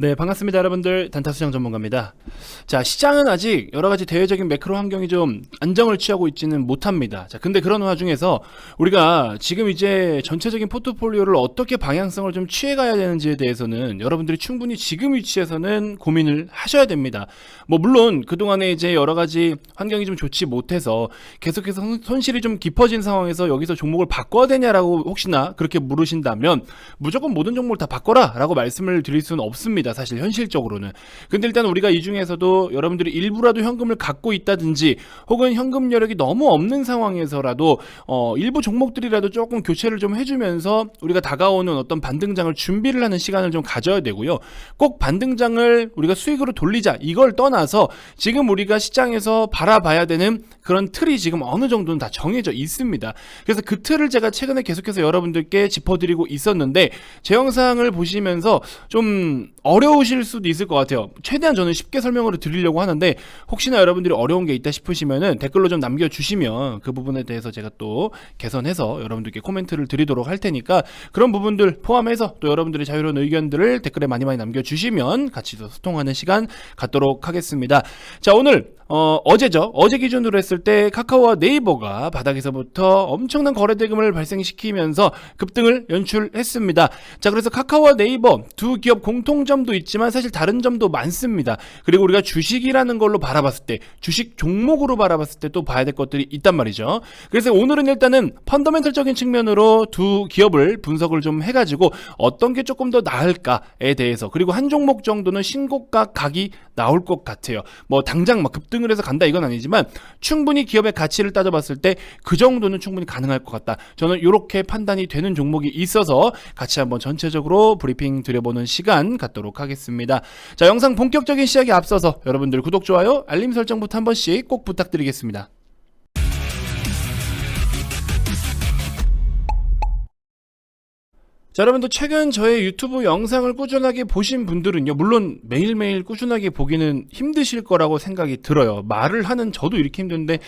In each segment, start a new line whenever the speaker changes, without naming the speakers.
네, 반갑습니다, 여러분들. 단타수장 전문가입니다. 자, 시장은 아직 여러 가지 대외적인 매크로 환경이 좀 안정을 취하고 있지는 못합니다. 자, 근데 그런 와중에서 우리가 지금 이제 전체적인 포트폴리오를 어떻게 방향성을 좀 취해가야 되는지에 대해서는 여러분들이 충분히 지금 위치에서는 고민을 하셔야 됩니다. 뭐 물론 그동안에 이제 여러 가지 환경이 좀 좋지 못해서 계속해서 손실이 좀 깊어진 상황에서 여기서 종목을 바꿔야 되냐라고 혹시나 그렇게 물으신다면 무조건 모든 종목을 다 바꿔라 라고 말씀을 드릴 수는 없습니다. 사실 현실적으로는. 근데 일단 우리가 이 중에서도 여러분들이 일부라도 현금을 갖고 있다든지 혹은 현금 여력이 너무 없는 상황에서라도 일부 종목들이라도 조금 교체를 좀 해주면서 우리가 다가오는 어떤 반등장을 준비를 하는 시간을 좀 가져야 되고요. 꼭 반등장을 우리가 수익으로 돌리자 이걸 떠나서 지금 우리가 시장에서 바라봐야 되는 그런 틀이 지금 어느 정도는 다 정해져 있습니다. 그래서 그 틀을 제가 최근에 계속해서 여러분들께 짚어드리고 있었는데 제 영상을 보시면서 좀 어려우실 수도 있을 것 같아요. 최대한 저는 쉽게 설명을 드리려고 하는데 혹시나 여러분들이 어려운 게 있다 싶으시면은 댓글로 좀 남겨주시면 그 부분에 대해서 제가 또 개선해서 여러분들께 코멘트를 드리도록 할 테니까 그런 부분들 포함해서 또 여러분들의 자유로운 의견들을 댓글에 많이 남겨주시면 같이 더 소통하는 시간 갖도록 하겠습니다. 자, 오늘 어제죠. 어제 기준으로 했을 때 카카오와 네이버가 바닥에서부터 엄청난 거래 대금을 발생시키면서 급등을 연출했습니다. 자, 그래서 카카오와 네이버 두 기업 공통점도 있지만 사실 다른 점도 많습니다. 그리고 우리가 주식이라는 걸로 바라봤을 때, 주식 종목으로 바라봤을 때 또 봐야 될 것들이 있단 말이죠. 그래서 오늘은 일단은 펀더멘털적인 측면으로 두 기업을 분석을 좀 해가지고 어떤 게 조금 더 나을까에 대해서, 그리고 한 종목 정도는 신고가 각이 나올 것 같아요. 뭐 당장 막 급등을 해서 간다 이건 아니지만 충분히 기업의 가치를 따져봤을 때 그 정도는 충분히 가능할 것 같다. 저는 이렇게 판단이 되는 종목이 있어서 같이 한번 전체적으로 브리핑 드려보는 시간 갖도록 하겠습니다. 자, 영상 본격적인 시작에 앞서서 여러분들 구독, 좋아요, 알림 설정부터 한 번씩 꼭 부탁드리겠습니다. 자, 여러분들 최근 저의 유튜브 영상을 꾸준하게 보신 분들은요, 물론 매일매일 꾸준하게 보기는 힘드실 거라고 생각이 들어요. 말을 하는 저도 이렇게 힘든데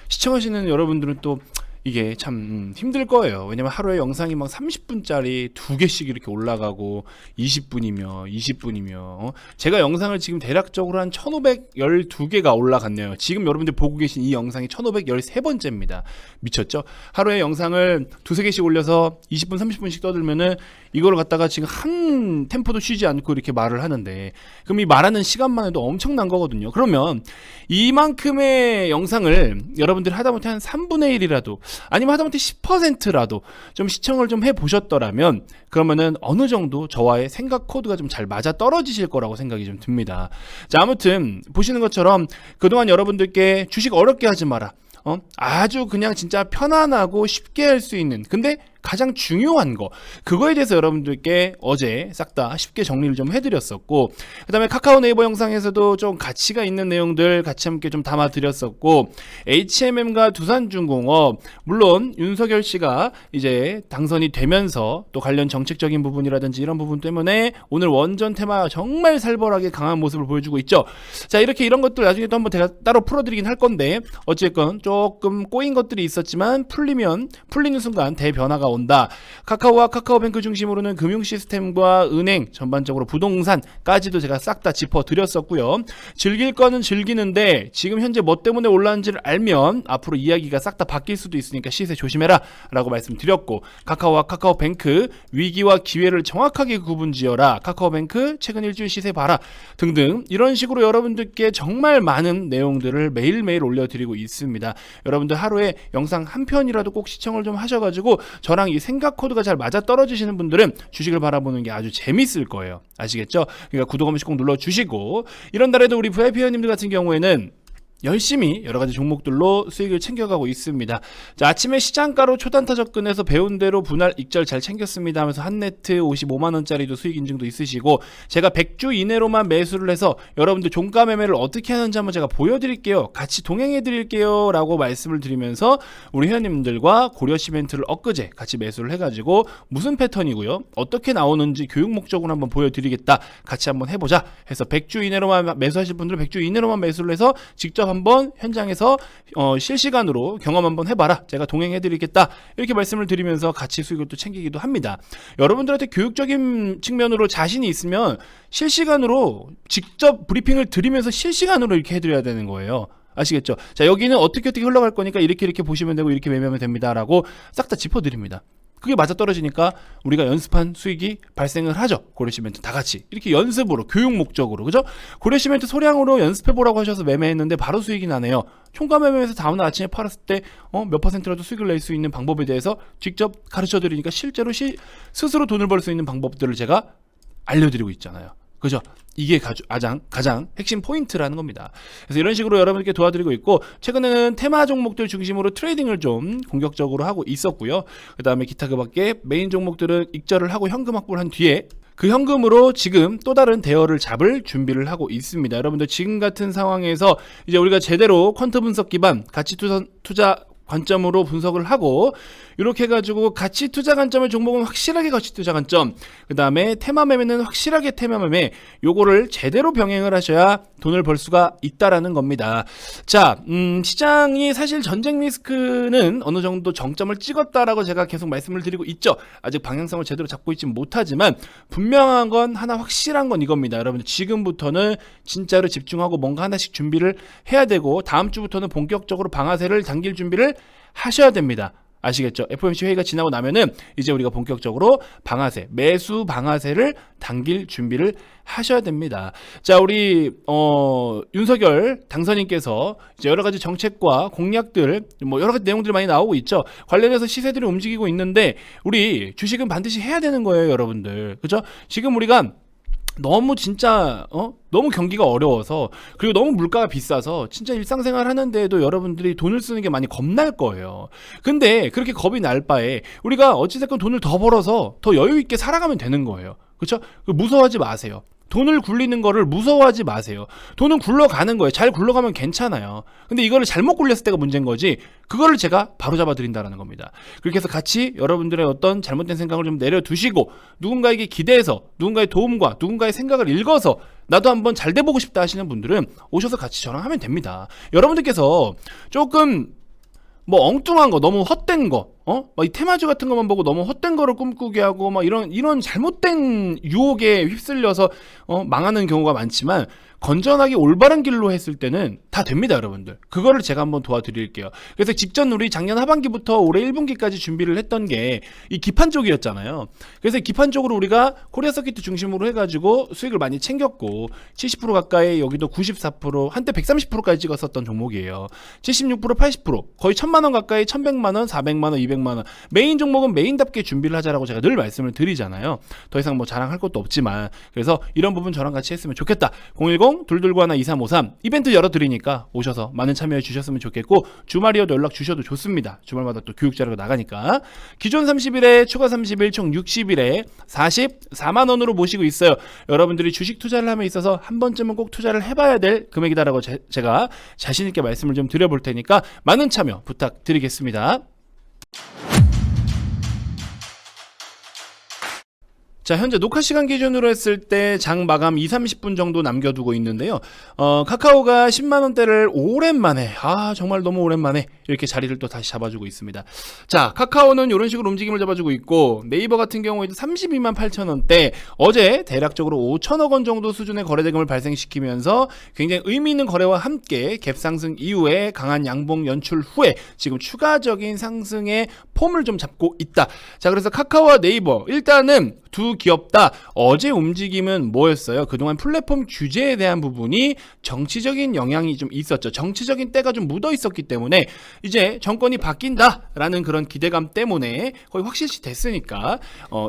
시청하시는 여러분들은 또 이게 참 힘들 거예요. 왜냐면 하루에 영상이 막 30분짜리 두 개씩 이렇게 올라가고 20분이며 20분이며 제가 영상을 지금 대략적으로 한 1512개가 올라갔네요. 지금 여러분들 보고 계신 이 영상이 1513번째입니다. 미쳤죠? 하루에 영상을 두세 개씩 올려서 20분 30분씩 떠들면은 이걸 갖다가 지금 한 템포도 쉬지 않고 이렇게 말을 하는데 그럼 이 말하는 시간만 해도 엄청난 거거든요. 그러면 이만큼의 영상을 여러분들이 하다못해 한 3분의 1이라도 아니면 하다못해 10%라도 좀 시청을 좀 해보셨더라면 그러면은 어느 정도 저와의 생각 코드가 좀 잘 맞아 떨어지실 거라고 생각이 좀 듭니다. 자, 아무튼 보시는 것처럼 그동안 여러분들께 주식 어렵게 하지 마라, 아주 그냥 진짜 편안하고 쉽게 할 수 있는, 근데 가장 중요한 거, 그거에 대해서 여러분들께 어제 싹 다 쉽게 정리를 좀 해드렸었고, 그 다음에 카카오 네이버 영상에서도 좀 가치가 있는 내용들 같이 함께 좀 담아드렸었고, HMM과 두산중공업, 물론 윤석열 씨가 이제 당선이 되면서 또 관련 정책적인 부분이라든지 이런 부분 때문에 오늘 원전 테마 정말 살벌하게 강한 모습을 보여주고 있죠. 자, 이렇게 이런 것들 나중에 또 한번 제가 따로 풀어드리긴 할 건데 어쨌건 조금 꼬인 것들이 있었지만 풀리는 순간 대변화가 온다. 카카오와 카카오뱅크 중심으로는 금융 시스템과 은행, 전반적으로 부동산까지도 제가 싹 다 짚어드렸었고요. 즐길 거는 즐기는데 지금 현재 뭐 때문에 올라왔는지를 알면 앞으로 이야기가 싹 다 바뀔 수도 있으니까 시세 조심해라 라고 말씀드렸고, 카카오와 카카오뱅크 위기와 기회를 정확하게 구분지어라, 카카오뱅크 최근 일주일 시세 봐라 등등 이런 식으로 여러분들께 정말 많은 내용들을 매일매일 올려드리고 있습니다. 여러분들 하루에 영상 한 편이라도 꼭 시청을 좀 하셔가지고 저랑 이 생각 코드가 잘 맞아 떨어지시는 분들은 주식을 바라보는 게 아주 재밌을 거예요. 아시겠죠? 그러니까 구독 한 번씩 꼭 눌러주시고, 이런 달에도 우리 VIP 회원님들 같은 경우에는 열심히 여러가지 종목들로 수익을 챙겨가고 있습니다. 자, 아침에 시장가로 초단타 접근해서 배운 대로 분할 익절 잘 챙겼습니다 하면서 한네트 55만원짜리도 수익 인증도 있으시고, 제가 100주 이내로만 매수를 해서 여러분들 종가 매매를 어떻게 하는지 한번 제가 보여드릴게요, 같이 동행해드릴게요 라고 말씀을 드리면서 우리 회원님들과 고려 시멘트를 엊그제 같이 매수를 해가지고 무슨 패턴이고요, 어떻게 나오는지 교육 목적으로 한번 보여드리겠다, 같이 한번 해보자 해서 100주 이내로만 매수하실 분들은 100주 이내로만 매수를 해서 직접 한번 현장에서 실시간으로 경험 한번 해봐라. 제가 동행해드리겠다. 이렇게 말씀을 드리면서 같이 수익을 또 챙기기도 합니다. 여러분들한테 교육적인 측면으로 자신이 있으면 실시간으로 직접 브리핑을 드리면서 실시간으로 이렇게 해드려야 되는 거예요. 아시겠죠? 자, 여기는 어떻게 흘러갈 거니까 이렇게 보시면 되고 이렇게 매매하면 됩니다 라고 싹 다 짚어드립니다. 그게 맞아떨어지니까 우리가 연습한 수익이 발생을 하죠. 고려시멘트 다 같이 이렇게 연습으로 교육 목적으로, 그죠? 고려시멘트 소량으로 연습해보라고 하셔서 매매했는데 바로 수익이 나네요. 총괄 매매에서 다음날 아침에 팔았을 때 몇 퍼센트라도 수익을 낼 수 있는 방법에 대해서 직접 가르쳐드리니까 실제로 스스로 돈을 벌 수 있는 방법들을 제가 알려드리고 있잖아요. 그죠? 이게 가장 핵심 포인트라는 겁니다. 그래서 이런 식으로 여러분께 도와드리고 있고, 최근에는 테마 종목들 중심으로 트레이딩을 좀 공격적으로 하고 있었고요. 그 다음에 기타 그 밖에 메인 종목들은 익절을 하고 현금 확보를 한 뒤에 그 현금으로 지금 또 다른 대여를 잡을 준비를 하고 있습니다. 여러분들 지금 같은 상황에서 이제 우리가 제대로 퀀트 분석 기반 가치 투자 관점으로 분석을 하고, 이렇게 해가지고 가치 투자 관점의 종목은 확실하게 가치 투자 관점, 그 다음에 테마 매매는 확실하게 테마 매매, 요거를 제대로 병행을 하셔야 돈을 벌 수가 있다라는 겁니다. 자, 시장이 사실 전쟁 리스크는 어느 정도 정점을 찍었다라고 제가 계속 말씀을 드리고 있죠. 아직 방향성을 제대로 잡고 있지 못하지만 분명한 건 하나, 확실한 건 이겁니다. 여러분들 지금부터는 진짜로 집중하고 뭔가 하나씩 준비를 해야 되고, 다음 주부터는 본격적으로 방아쇠를 당길 준비를 하셔야 됩니다. 아시겠죠? FOMC 회의가 지나고 나면은 이제 우리가 본격적으로 매수 방아쇠를 당길 준비를 하셔야 됩니다. 자, 우리 윤석열 당선인께서 이제 여러 가지 정책과 공약들, 여러 가지 내용들이 많이 나오고 있죠. 관련해서 시세들이 움직이고 있는데 우리 주식은 반드시 해야 되는 거예요, 여러분들. 그죠? 지금 우리가 너무 진짜 너무 경기가 어려워서, 그리고 너무 물가가 비싸서 진짜 일상생활 하는데도 여러분들이 돈을 쓰는 게 많이 겁날 거예요. 근데 그렇게 겁이 날 바에 우리가 어찌됐건 돈을 더 벌어서 더 여유 있게 살아가면 되는 거예요. 그렇죠? 무서워하지 마세요. 돈을 굴리는 거를 무서워하지 마세요. 돈은 굴러가는 거예요. 잘 굴러가면 괜찮아요. 근데 이거를 잘못 굴렸을 때가 문제인 거지, 그거를 제가 바로잡아 드린다는 겁니다. 그렇게 해서 같이 여러분들의 어떤 잘못된 생각을 좀 내려두시고, 누군가에게 기대해서 누군가의 도움과 누군가의 생각을 읽어서 나도 한번 잘 돼보고 싶다 하시는 분들은 오셔서 같이 저랑 하면 됩니다. 여러분들께서 조금 엉뚱한 거, 너무 헛된 거, 이 테마주 같은 것만 보고 너무 헛된 거를 꿈꾸게 하고, 이런 잘못된 유혹에 휩쓸려서, 망하는 경우가 많지만, 건전하게 올바른 길로 했을 때는 다 됩니다, 여러분들. 그거를 제가 한번 도와드릴게요. 그래서 직전 우리 작년 하반기부터 올해 1분기까지 준비를 했던 게 이 기판 쪽이었잖아요. 그래서 기판 쪽으로 우리가 코리아 서킷 중심으로 해가지고 수익을 많이 챙겼고, 70% 가까이, 여기도 94%, 한때 130%까지 찍었었던 종목이에요. 76%, 80%, 거의 1000만원 가까이, 1100만원, 400만원, 200만원. 메인 종목은 메인답게 준비를 하자라고 제가 늘 말씀을 드리잖아요. 더 이상 자랑할 것도 없지만, 그래서 이런 부분 저랑 같이 했으면 좋겠다. 010-229-2353 이벤트 열어드리니까 오셔서 많은 참여해 주셨으면 좋겠고, 주말이어도 연락 주셔도 좋습니다. 주말마다 또 교육 자료가 나가니까. 기존 30일에 추가 30일 총 60일에 44만원으로 모시고 있어요. 여러분들이 주식 투자를 함에 있어서 한 번쯤은 꼭 투자를 해봐야 될 금액이다라고 제가 자신있게 말씀을 좀 드려볼 테니까 많은 참여 부탁드리겠습니다. 자, 현재 녹화 시간 기준으로 했을 때 장 마감 20-30분 정도 남겨두고 있는데요. 카카오가 10만원대를 오랜만에, 정말 너무 오랜만에 이렇게 자리를 또 다시 잡아주고 있습니다. 자, 카카오는 이런 식으로 움직임을 잡아주고 있고, 네이버 같은 경우에도 32만 8천원대, 어제 대략적으로 5천억원 정도 수준의 거래대금을 발생시키면서 굉장히 의미 있는 거래와 함께 갭 상승 이후에 강한 양봉 연출 후에 지금 추가적인 상승의 폼을 좀 잡고 있다. 자, 그래서 카카오와 네이버, 일단은 두 기업 다 어제 움직임은 뭐였어요? 그동안 플랫폼 규제에 대한 부분이 정치적인 영향이 좀 있었죠. 정치적인 때가 좀 묻어 있었기 때문에 이제 정권이 바뀐다라는 그런 기대감 때문에 거의 확실시 됐으니까,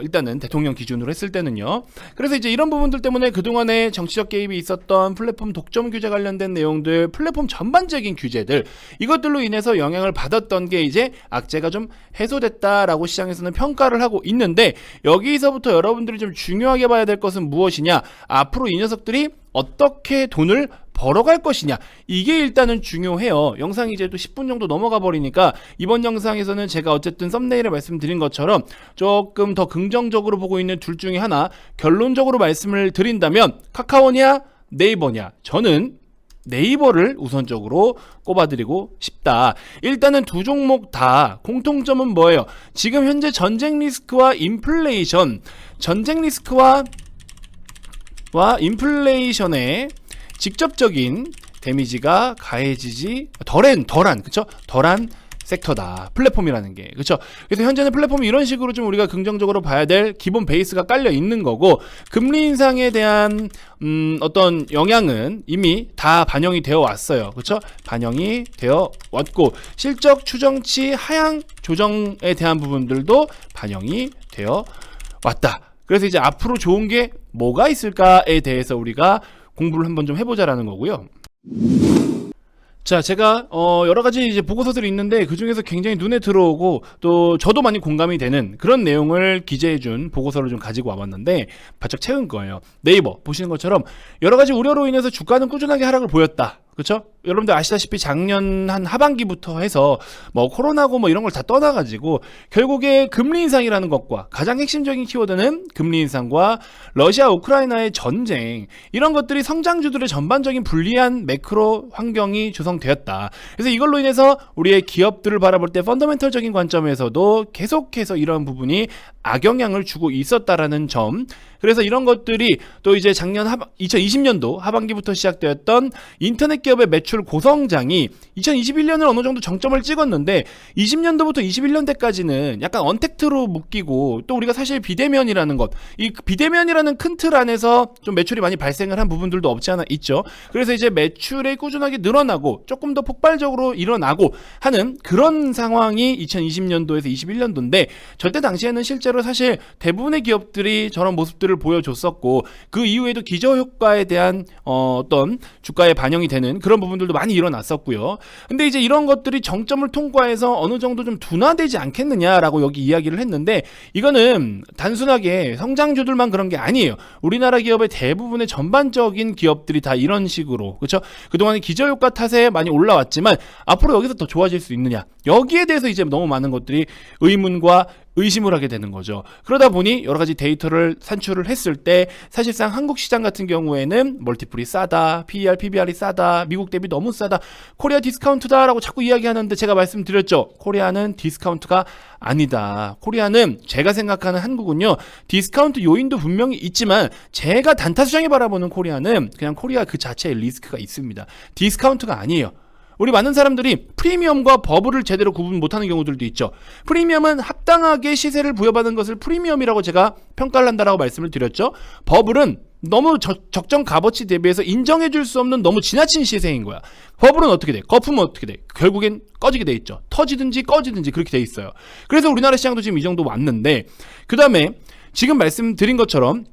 일단은 대통령 기준으로 했을 때는요. 그래서 이제 이런 부분들 때문에 그동안에 정치적 개입이 있었던 플랫폼 독점 규제 관련된 내용들, 플랫폼 전반적인 규제들, 이것들로 인해서 영향을 받았던 게 이제 악재가 좀 해소됐다라고 시장에서는 평가를 하고 있는데, 여기서부터 여러분들이 좀 중요하게 봐야 될 것은 무엇이냐, 앞으로 이 녀석들이 어떻게 돈을 벌어갈 것이냐, 이게 일단은 중요해요. 영상이 이제 또 10분 정도 넘어가 버리니까 이번 영상에서는 제가 어쨌든 썸네일에 말씀드린 것처럼 조금 더 긍정적으로 보고 있는 둘 중에 하나, 결론적으로 말씀을 드린다면 카카오냐 네이버냐, 저는 네이버를 우선적으로 꼽아드리고 싶다. 일단은 두 종목 다 공통점은 뭐예요? 지금 현재 전쟁 리스크와 인플레이션, 전쟁 리스크와 인플레이션의 직접적인 데미지가 가해지지 덜한 그쵸? 덜한 섹터다. 플랫폼이라는 게. 그쵸? 그래서 현재는 플랫폼이 이런 식으로 좀 우리가 긍정적으로 봐야 될 기본 베이스가 깔려 있는 거고, 금리 인상에 대한 어떤 영향은 이미 다 반영이 되어 왔어요. 그쵸? 반영이 되어 왔고, 실적 추정치 하향 조정에 대한 부분들도 반영이 되어 왔다. 그래서 이제 앞으로 좋은 게 뭐가 있을까에 대해서 우리가 공부를 한번 좀 해보자라는 거고요. 자, 제가 여러 가지 이제 보고서들이 있는데 그 중에서 굉장히 눈에 들어오고 또 저도 많이 공감이 되는 그런 내용을 기재해준 보고서를 좀 가지고 와봤는데 바짝 채운 거예요. 네이버 보시는 것처럼 여러 가지 우려로 인해서 주가는 꾸준하게 하락을 보였다. 그렇죠? 여러분들 아시다시피 작년 한 하반기부터 해서 뭐 코로나고 뭐 이런 걸 다 떠나가지고 결국에 금리 인상이라는 것과 가장 핵심적인 키워드는 금리 인상과 러시아 우크라이나의 전쟁, 이런 것들이 성장주들의 전반적인 불리한 매크로 환경이 조성되었다. 그래서 이걸로 인해서 우리의 기업들을 바라볼 때 펀더멘털적인 관점에서도 계속해서 이런 부분이 악영향을 주고 있었다라는 점. 그래서 이런 것들이 또 이제 작년 2020년도 하반기부터 시작되었던 인터넷 기업의 매출 고성장이 2021년을 어느 정도 정점을 찍었는데 20년도부터 21년대까지는 약간 언택트로 묶이고, 또 우리가 사실 비대면이라는 것, 이 비대면이라는 큰 틀 안에서 좀 매출이 많이 발생을 한 부분들도 없지 않아 있죠. 그래서 이제 매출이 꾸준하게 늘어나고 조금 더 폭발적으로 일어나고 하는 그런 상황이 2020년도에서 21년도인데, 절대 당시에는 실제로 사실 대부분의 기업들이 저런 모습들을 보여줬었고, 그 이후에도 기저효과에 대한 어떤 주가에 반영이 되는 그런 부분들도 많이 일어났었고요. 근데 이제 이런 것들이 정점을 통과해서 어느 정도 좀 둔화되지 않겠느냐라고 여기 이야기를 했는데, 이거는 단순하게 성장주들만 그런 게 아니에요. 우리나라 기업의 대부분의 전반적인 기업들이 다 이런 식으로, 그렇죠? 그동안에 기저효과 탓에 많이 올라왔지만 앞으로 여기서 더 좋아질 수 있느냐, 여기에 대해서 이제 너무 많은 것들이 의문과 의심을 하게 되는 거죠. 그러다 보니 여러 가지 데이터를 산출을 했을 때 사실상 한국 시장 같은 경우에는 멀티플이 싸다, PER, PBR이 싸다, 미국 대비 너무 싸다, 코리아 디스카운트다라고 자꾸 이야기하는데, 제가 말씀드렸죠. 코리아는 디스카운트가 아니다. 코리아는 제가 생각하는 한국은요, 디스카운트 요인도 분명히 있지만 제가 단타 수장에 바라보는 코리아는 그냥 코리아 그 자체의 리스크가 있습니다. 디스카운트가 아니에요. 우리 많은 사람들이 프리미엄과 버블을 제대로 구분 못하는 경우들도 있죠. 프리미엄은 합당하게 시세를 부여받은 것을 프리미엄이라고 제가 평가를 한다라고 말씀을 드렸죠. 버블은 너무 적정 값어치 대비해서 인정해줄 수 없는 너무 지나친 시세인 거야. 버블은 어떻게 돼? 거품은 어떻게 돼? 결국엔 꺼지게 돼 있죠. 터지든지 꺼지든지 그렇게 돼 있어요. 그래서 우리나라 시장도 지금 이 정도 왔는데, 그 다음에 지금 말씀드린 것처럼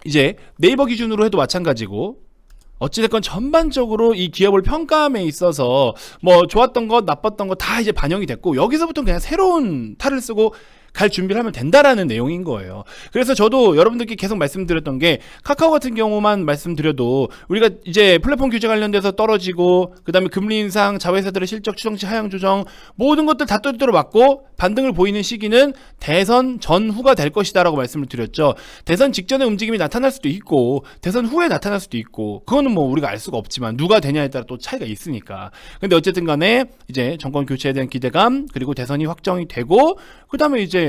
이제 네이버 기준으로 해도 마찬가지고, 어찌됐건 전반적으로 이 기업을 평가함에 있어서 뭐 좋았던 것, 나빴던 것 다 이제 반영이 됐고, 여기서부터 그냥 새로운 탈을 쓰고 갈 준비를 하면 된다라는 내용인 거예요. 그래서 저도 여러분들께 계속 말씀드렸던 게, 카카오 같은 경우만 말씀드려도 우리가 이제 플랫폼 규제 관련돼서 떨어지고, 그 다음에 금리 인상, 자회사들의 실적 추정치 하향 조정, 모든 것들 다 또리또리 맞고 반등을 보이는 시기는 대선 전후가 될 것이다 라고 말씀을 드렸죠. 대선 직전에 움직임이 나타날 수도 있고 대선 후에 나타날 수도 있고, 그거는 뭐 우리가 알 수가 없지만 누가 되냐에 따라 또 차이가 있으니까. 근데 어쨌든 간에 이제 정권 교체에 대한 기대감, 그리고 대선이 확정이 되고 그 다음에 이제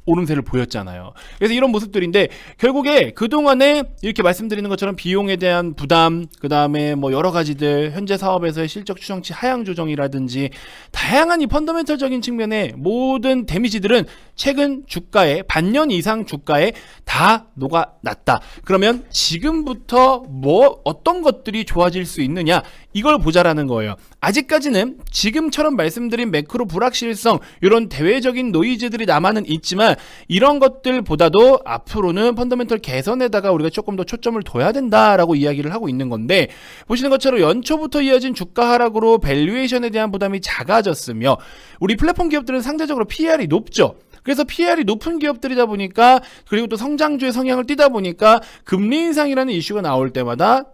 오름세를 보였잖아요. 그래서 이런 모습들인데, 결국에 그동안에 이렇게 말씀드리는 것처럼 비용에 대한 부담, 그 다음에 뭐 여러 가지들, 현재 사업에서의 실적 추정치 하향 조정이라든지 다양한 이 펀더멘털적인 측면의 모든 데미지들은 최근 주가에, 반년 이상 주가에 다 녹아났다. 그러면 지금부터 뭐 어떤 것들이 좋아질 수 있느냐, 이걸 보자라는 거예요. 아직까지는 지금처럼 말씀드린 매크로 불확실성, 이런 대외적인 노이즈들이 남아는 있지만, 이런 것들보다도 앞으로는 펀더멘털 개선에다가 우리가 조금 더 초점을 둬야 된다라고 이야기를 하고 있는 건데, 보시는 것처럼 연초부터 이어진 주가 하락으로 밸류에이션에 대한 부담이 작아졌으며, 우리 플랫폼 기업들은 상대적으로 PER이 높죠. 그래서 PER이 높은 기업들이다 보니까, 그리고 또 성장주의 성향을 띠다 보니까 금리 인상이라는 이슈가 나올 때마다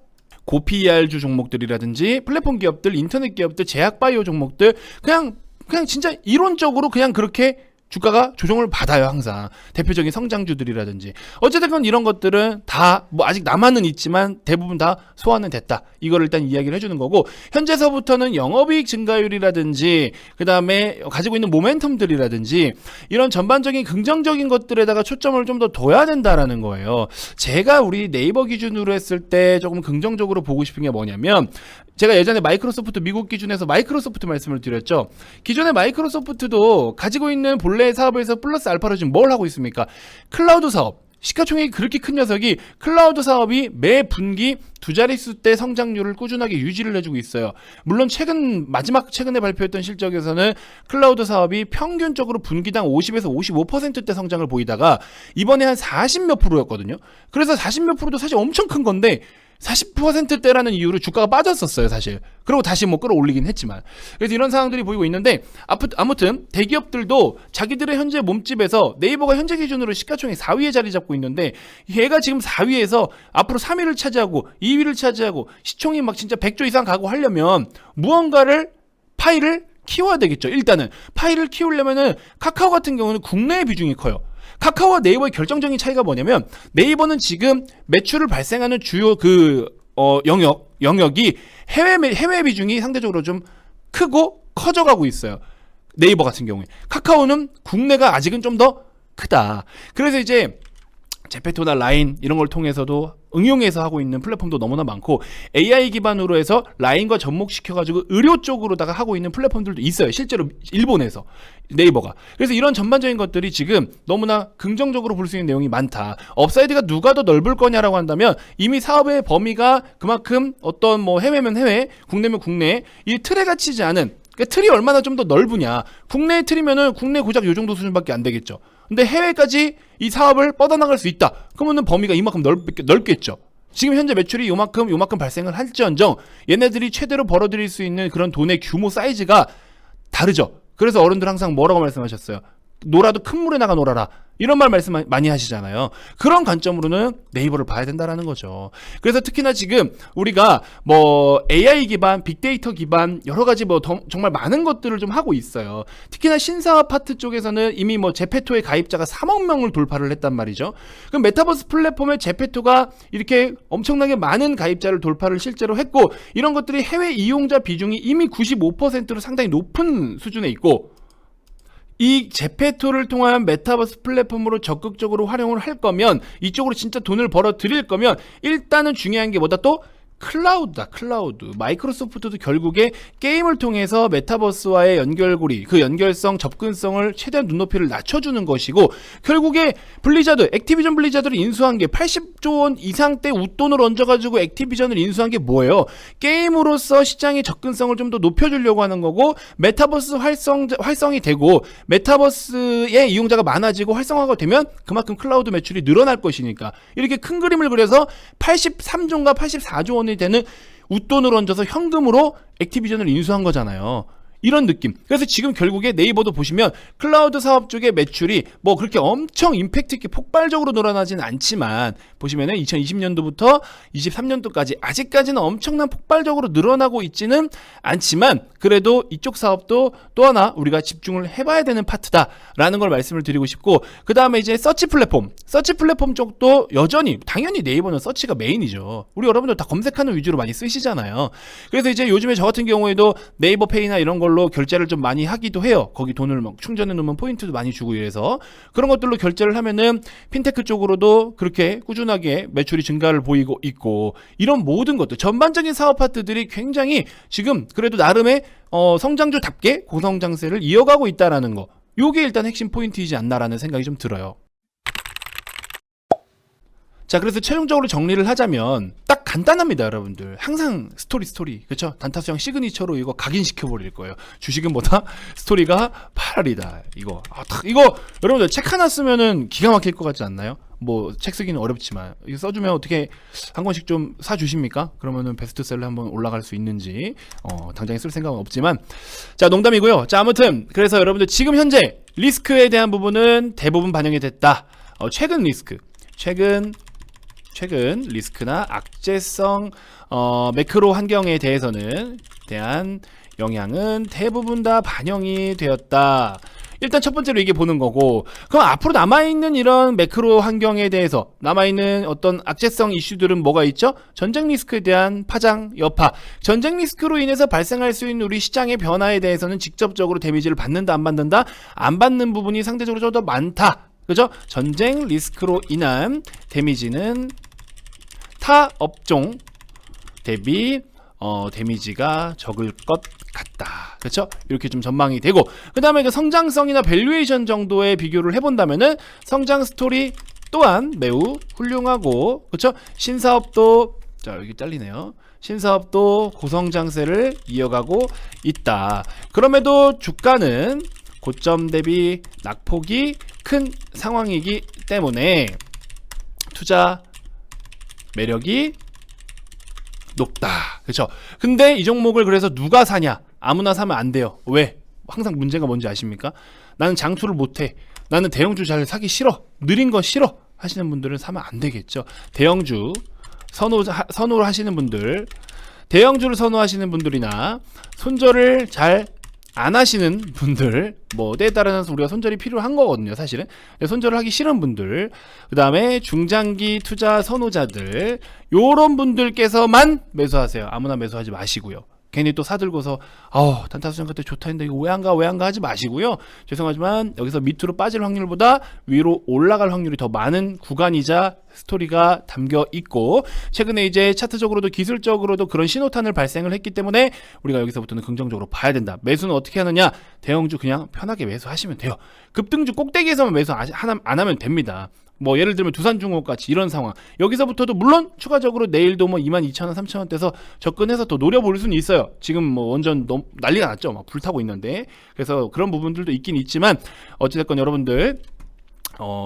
고 PER주 종목들이라든지 플랫폼 기업들, 인터넷 기업들, 제약바이오 종목들, 그냥 진짜 이론적으로 그냥 그렇게 주가가 조정을 받아요. 항상 대표적인 성장주들이라든지 어쨌든 이런 것들은 다 뭐 아직 남아는 있지만 대부분 다 소화는 됐다. 이거를 일단 이야기를 해주는 거고, 현재서부터는 영업이익 증가율이라든지 그 다음에 가지고 있는 모멘텀들이라든지 이런 전반적인 긍정적인 것들에다가 초점을 좀 더 둬야 된다라는 거예요. 제가 우리 네이버 기준으로 했을 때 조금 긍정적으로 보고 싶은 게 뭐냐면, 제가 예전에 마이크로소프트 미국 기준에서 마이크로소프트 말씀을 드렸죠. 기존의 마이크로소프트도 가지고 있는 본래의 사업에서 플러스 알파로 지금 뭘 하고 있습니까? 클라우드 사업. 시가총액이 그렇게 큰 녀석이 클라우드 사업이 매 분기 두 자릿수 대 성장률을 꾸준하게 유지를 해주고 있어요. 물론 최근에 발표했던 실적에서는 클라우드 사업이 평균적으로 분기당 50에서 55%대 성장을 보이다가 이번에 한 40 몇 프로였거든요. 그래서 40 몇 프로도 사실 엄청 큰 건데 40%대라는 이유로 주가가 빠졌었어요, 사실. 그리고 다시 뭐 끌어올리긴 했지만. 그래서 이런 상황들이 보이고 있는데, 아무튼 대기업들도 자기들의 현재 몸집에서 네이버가 현재 기준으로 시가총액 4위에 자리 잡고 있는데, 얘가 지금 4위에서 앞으로 3위를 차지하고 2위를 차지하고 시총이 막 진짜 100조 이상 가고 하려면 무언가를 파이를 키워야 되겠죠. 일단은 파이를 키우려면은 카카오 같은 경우는 국내의 비중이 커요. 카카오와 네이버의 결정적인 차이가 뭐냐면, 네이버는 지금 매출을 발생하는 주요 영역이 해외 비중이 상대적으로 좀 크고 커져가고 있어요. 네이버 같은 경우에. 카카오는 국내가 아직은 좀 더 크다. 그래서 이제 제페토나 라인 이런 걸 통해서도 응용해서 하고 있는 플랫폼도 너무나 많고, AI 기반으로 해서 라인과 접목시켜가지고 의료 쪽으로다가 하고 있는 플랫폼들도 있어요. 실제로 일본에서 네이버가. 그래서 이런 전반적인 것들이 지금 너무나 긍정적으로 볼 수 있는 내용이 많다. 업사이드가 누가 더 넓을 거냐라고 한다면, 이미 사업의 범위가 그만큼 어떤 뭐 해외면 해외, 국내면 국내, 이 틀에 갇히지 않은, 그러니까 틀이 얼마나 좀 더 넓으냐. 국내의 틀이면은 국내 고작 요 정도 수준밖에 안 되겠죠. 근데 해외까지 이 사업을 뻗어나갈 수 있다. 그러면은 범위가 이만큼 넓겠죠. 지금 현재 매출이 요만큼 발생을 할지언정 얘네들이 최대로 벌어들일 수 있는 그런 돈의 규모 사이즈가 다르죠. 그래서 어른들 항상 뭐라고 말씀하셨어요? 놀아도 큰 물에 나가 놀아라. 이런 말씀 많이 하시잖아요. 그런 관점으로는 네이버를 봐야 된다라는 거죠. 그래서 특히나 지금 우리가 뭐 AI 기반, 빅데이터 기반 여러 가지 뭐 정말 많은 것들을 좀 하고 있어요. 특히나 신사업 파트 쪽에서는 이미 뭐 제페토의 가입자가 3억 명을 돌파를 했단 말이죠. 그럼 메타버스 플랫폼에 제페토가 이렇게 엄청나게 많은 가입자를 돌파를 실제로 했고, 이런 것들이 해외 이용자 비중이 이미 95%로 상당히 높은 수준에 있고, 이 제페토를 통한 메타버스 플랫폼으로 적극적으로 활용을 할 거면, 이쪽으로 진짜 돈을 벌어 들일 거면 일단은 중요한 게 뭐다? 또 클라우드다. 클라우드. 마이크로소프트도 결국에 게임을 통해서 메타버스와의 연결고리, 그 연결성, 접근성을 최대한 눈높이를 낮춰주는 것이고, 결국에 액티비전 블리자드를 인수한 게 80조 원 이상대 웃돈을 얹어가지고 액티비전을 인수한 게 뭐예요? 게임으로서 시장의 접근성을 좀 더 높여주려고 하는 거고, 메타버스 활성이 되고 메타버스의 이용자가 많아지고 활성화가 되면 그만큼 클라우드 매출이 늘어날 것이니까, 이렇게 큰 그림을 그려서 83조인가 84조 원이 되는 웃돈을 얹어서 현금으로 액티비전을 인수한 거잖아요. 이런 느낌. 그래서 지금 결국에 네이버도 보시면 클라우드 사업 쪽의 매출이 뭐 그렇게 엄청 임팩트 있게 폭발적으로 늘어나지는 않지만, 보시면은 2020년도부터 23년도까지 아직까지는 엄청난 폭발적으로 늘어나고 있지는 않지만, 그래도 이쪽 사업도 또 하나 우리가 집중을 해봐야 되는 파트다라는 걸 말씀을 드리고 싶고, 그 다음에 이제 서치 플랫폼 쪽도 여전히 당연히 네이버는 서치가 메인이죠. 우리 여러분들 다 검색하는 위주로 많이 쓰시잖아요. 그래서 이제 요즘에 저 같은 경우에도 네이버 페이나 이런 걸로 결제를 좀 많이 하기도 해요. 거기 돈을 막 충전해 놓으면 포인트도 많이 주고 이래서 그런 것들로 결제를 하면은 핀테크 쪽으로도 그렇게 꾸준하게 매출이 증가를 보이고 있고, 이런 모든 것들 전반적인 사업 파트들이 굉장히 지금 그래도 나름의 성장주답게 고성장세를 이어가고 있다라는 거, 요게 일단 핵심 포인트이지 않나라는 생각이 좀 들어요. 자, 그래서 최종적으로 정리를 하자면 딱 간단합니다, 여러분들. 항상 스토리. 그렇죠? 단타수양 시그니처로 이거 각인시켜 버릴 거예요. 주식은 뭐다? 스토리가 8알이다. 이거 여러분들 책 하나 쓰면은 기가 막힐 것 같지 않나요? 뭐 책 쓰기는 어렵지만 이거 써주면 어떻게 한 권씩 좀 사주십니까? 그러면은 베스트셀러 한번 올라갈 수 있는지 당장에 쓸 생각은 없지만, 자, 농담이고요. 자, 아무튼 그래서 여러분들 지금 현재 리스크에 대한 부분은 대부분 반영이 됐다. 최근 리스크나 악재성 매크로 환경에 대한 영향은 대부분 다 반영이 되었다. 일단 첫 번째로 이게 보는 거고, 그럼 앞으로 남아있는 이런 매크로 환경에 대해서 남아있는 어떤 악재성 이슈들은 뭐가 있죠? 전쟁 리스크에 대한 파장, 여파. 전쟁 리스크로 인해서 발생할 수 있는 우리 시장의 변화에 대해서는 직접적으로 데미지를 받는다, 안 받는다? 안 받는 부분이 상대적으로 좀 더 많다. 그죠? 전쟁 리스크로 인한 데미지는 타 업종 대비 데미지가 적을 것 같다. 그렇죠? 이렇게 좀 전망이 되고, 그 다음에 그 성장성이나 밸류에이션 정도의 비교를 해본다면은 성장 스토리 또한 매우 훌륭하고, 그렇죠? 신사업도, 자 여기 잘리네요. 신사업도 고성장세를 이어가고 있다. 그럼에도 주가는 고점 대비 낙폭이 큰 상황이기 때문에 투자 매력이 높다. 그렇죠? 근데 이 종목을 그래서 누가 사냐? 아무나 사면 안 돼요. 왜? 항상 문제가 뭔지 아십니까? 나는 장투를 못해. 나는 대형주 잘 사기 싫어. 느린 거 싫어. 하시는 분들은 사면 안 되겠죠. 대형주 선호를 하시는 분들, 대형주를 선호하시는 분들이나 손절을 잘 안 하시는 분들, 뭐 때에 따라서 우리가 손절이 필요한 거거든요, 사실은. 손절을 하기 싫은 분들, 그 다음에 중장기 투자 선호자들, 요런 분들께서만 매수하세요. 아무나 매수하지 마시고요. 괜히 또 사들고서 단타수정 그때 좋다 했는데 이거 왜 안 가 하지 마시고요. 죄송하지만 여기서 밑으로 빠질 확률보다 위로 올라갈 확률이 더 많은 구간이자 스토리가 담겨 있고, 최근에 이제 차트적으로도 기술적으로도 그런 신호탄을 발생을 했기 때문에 우리가 여기서부터는 긍정적으로 봐야 된다. 매수는 어떻게 하느냐? 대형주 그냥 편하게 매수하시면 돼요. 급등주 꼭대기에서만 매수 안 하면 됩니다. 뭐 예를 들면 두산중공업 같이 이런 상황, 여기서부터도 물론 추가적으로 내일도 뭐 22,000원, 3,000원대에서 접근해서 또 노려볼 수는 있어요. 지금 뭐 완전 너무 난리가 났죠. 막 불타고 있는데. 그래서 그런 부분들도 있긴 있지만 어찌됐건 여러분들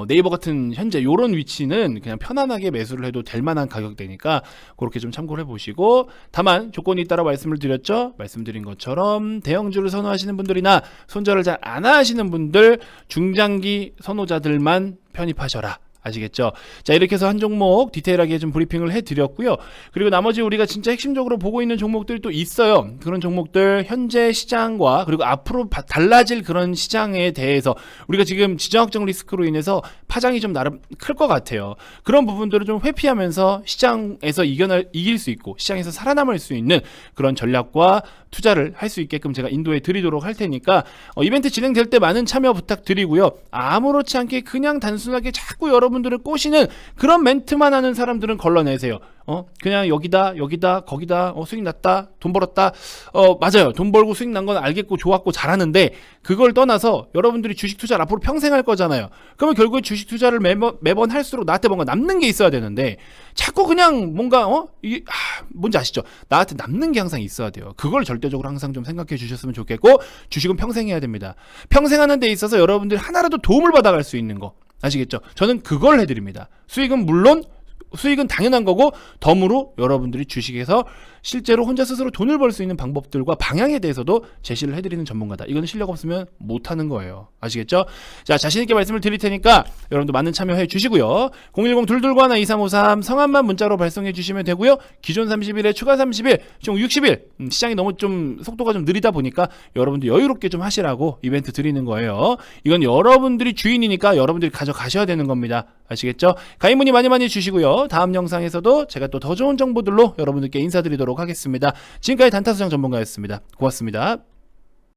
네이버 같은 현재 요런 위치는 그냥 편안하게 매수를 해도 될 만한 가격대니까 그렇게 좀 참고를 해보시고, 다만 조건이 있다라 말씀을 드렸죠. 말씀드린 것처럼 대형주를 선호하시는 분들이나 손절을 잘 안 하시는 분들, 중장기 선호자들만 편입하셔라. 아시겠죠? 자, 이렇게 해서 한 종목 디테일하게 좀 브리핑을 해드렸고요. 그리고 나머지 우리가 진짜 핵심적으로 보고 있는 종목들이 또 있어요. 그런 종목들 현재 시장과 그리고 앞으로 달라질 그런 시장에 대해서 우리가 지금 지정학적 리스크로 인해서 파장이 좀 나름 클 것 같아요. 그런 부분들을 좀 회피하면서 시장에서 이길 수 있고 시장에서 살아남을 수 있는 그런 전략과 투자를 할 수 있게끔 제가 인도해 드리도록 할 테니까 이벤트 진행될 때 많은 참여 부탁드리고요. 아무렇지 않게 그냥 단순하게 자꾸 여러분들을 꼬시는 그런 멘트만 하는 사람들은 걸러내세요. 그냥 여기다 거기다 수익 났다, 돈 벌었다. 맞아요. 돈 벌고 수익 난 건 알겠고 좋았고 잘하는데, 그걸 떠나서 여러분들이 주식 투자를 앞으로 평생 할 거잖아요. 그러면 결국에 주식 투자를 매번 할수록 나한테 뭔가 남는 게 있어야 되는데, 자꾸 그냥 뭔가 뭔지 아시죠? 나한테 남는 게 항상 있어야 돼요. 그걸 절대적으로 항상 좀 생각해 주셨으면 좋겠고, 주식은 평생 해야 됩니다. 평생 하는 데 있어서 여러분들이 하나라도 도움을 받아갈 수 있는 거 아시겠죠? 저는 그걸 해드립니다. 수익은 당연한 거고, 덤으로 여러분들이 주식에서 실제로 혼자 스스로 돈을 벌 수 있는 방법들과 방향에 대해서도 제시를 해드리는 전문가다. 이거는 실력 없으면 못하는 거예요. 아시겠죠? 자, 자신있게 말씀을 드릴 테니까 여러분도 많은 참여해 주시고요. 010-221-2353 성함만 문자로 발송해 주시면 되고요. 기존 30일에 추가 30일, 총 60일, 시장이 너무 좀 속도가 좀 느리다 보니까 여러분들 여유롭게 좀 하시라고 이벤트 드리는 거예요. 이건 여러분들이 주인이니까 여러분들이 가져가셔야 되는 겁니다. 아시겠죠? 가입 문의 많이 주시고요. 다음 영상에서도 제가 또 더 좋은 정보들로 여러분들께 인사드리도록 하겠습니다. 지금까지 단타수장 전문가였습니다. 고맙습니다.